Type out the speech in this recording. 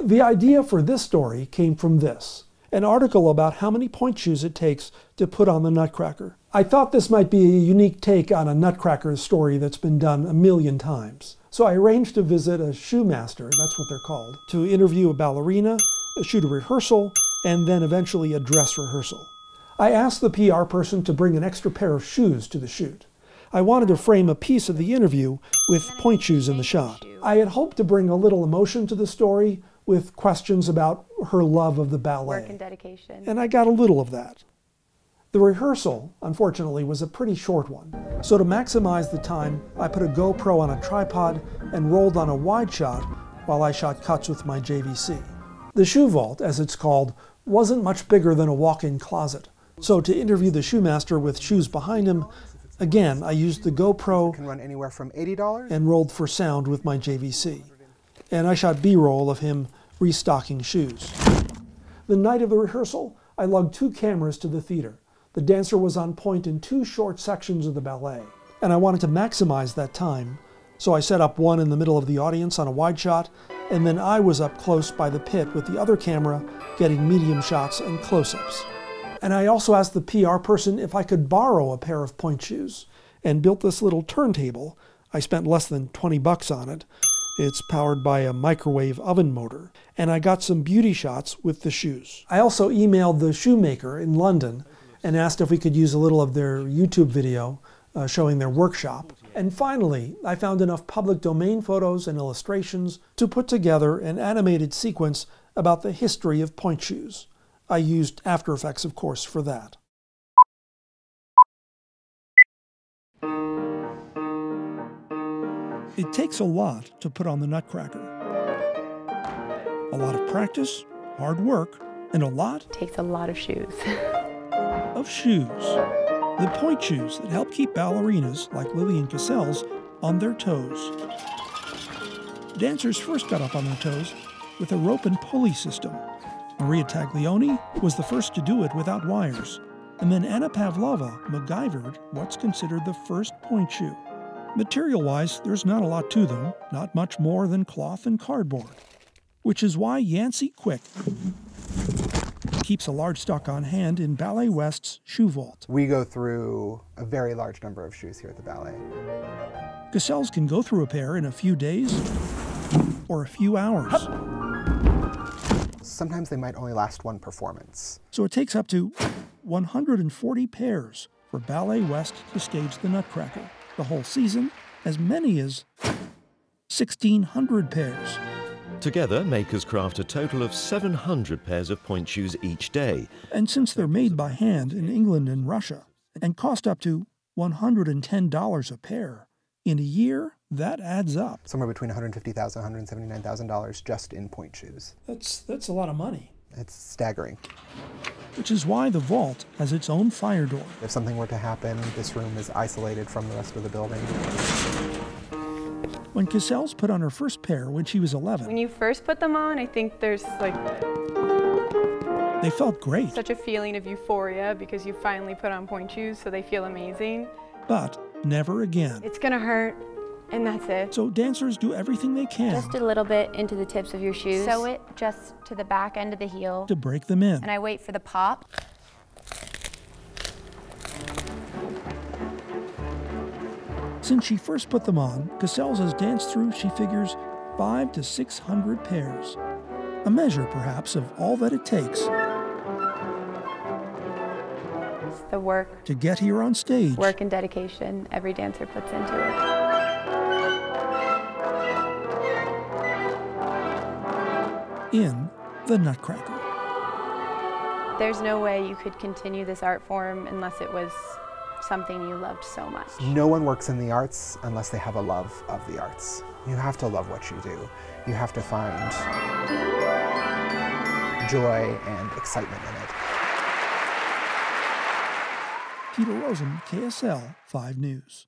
The idea for this story came from this, an article about how many pointe shoes it takes to put on the Nutcracker. I thought this might be a unique take on a Nutcracker story that's been done a million times. So I arranged to visit a shoe master, that's what they're called, to interview a ballerina, shoot a rehearsal, and then eventually a dress rehearsal. I asked the PR person to bring an extra pair of shoes to the shoot. I wanted to frame a piece of the interview with pointe shoes in the shot. I had hoped to bring a little emotion to the story with questions about her love of the ballet. Work and dedication. And I got a little of that. The rehearsal, unfortunately, was a pretty short one. So to maximize the time, I put a GoPro on a tripod and rolled on a wide shot while I shot cuts with my JVC. The shoe vault, as it's called, wasn't much bigger than a walk-in closet. So to interview the shoemaster with shoes behind him, again, I used the GoPro can run anywhere from $80 and rolled for sound with my JVC. And I shot B-roll of him restocking shoes. The night of the rehearsal, I lugged 2 cameras to the theater. The dancer was on point in 2 short sections of the ballet, and I wanted to maximize that time, so I set up one in the middle of the audience on a wide shot, and then I was up close by the pit with the other camera, getting medium shots and close-ups. And I also asked the PR person if I could borrow a pair of pointe shoes, and built this little turntable. I spent less than $20 on it. It's powered by a microwave oven motor, and I got some beauty shots with the shoes. I also emailed the shoemaker in London and asked if we could use a little of their YouTube video showing their workshop. And finally, I found enough public domain photos and illustrations to put together an animated sequence about the history of pointe shoes. I used After Effects, of course, for that. It takes a lot to put on the Nutcracker. A lot of practice, hard work, and a lot Takes a lot of shoes. of shoes. The pointe shoes that help keep ballerinas like Lillian Cassell's on their toes. Dancers first got up on their toes with a rope and pulley system. Maria Taglioni was the first to do it without wires. And then Anna Pavlova MacGyvered what's considered the first pointe shoe. Material-wise, there's not a lot to them, not much more than cloth and cardboard. Which is why Yancey Quick keeps a large stock on hand in Ballet West's shoe vault. We go through a very large number of shoes here at the ballet. Cassell's can go through a pair in a few days or a few hours. Sometimes they might only last one performance. So it takes up to 140 pairs for Ballet West to stage the Nutcracker. The whole season, as many as 1,600 pairs. Together, makers craft a total of 700 pairs of pointe shoes each day. And since they're made by hand in England and Russia, and cost up to $110 a pair, in a year, that adds up. Somewhere between $150,000 and $179,000 just in pointe shoes. That's a lot of money. It's staggering. Which is why the vault has its own fire door. If something were to happen, this room is isolated from the rest of the building. When Cassell's put on her first pair when she was 11, When you first put them on, I think there's like they felt great. such a feeling of euphoria because you finally put on pointe shoes, so they feel amazing. But never again. It's gonna hurt, and that's it. So dancers do everything they can Just a little bit into the tips of your shoes. Sew it just to the back end of the heel, to break them in. and I wait for the pop. Since she first put them on, Cassell's has danced through, she figures, 500 to 600 pairs. A measure, perhaps, of all that it takes It's the work, to get here on stage. and dedication every dancer puts into it. In the Nutcracker. There's no way you could continue this art form unless it was something you loved so much. No one works in the arts unless they have a love of the arts. You have to love what you do. You have to find joy and excitement in it. Peter Rosen, KSL 5 News.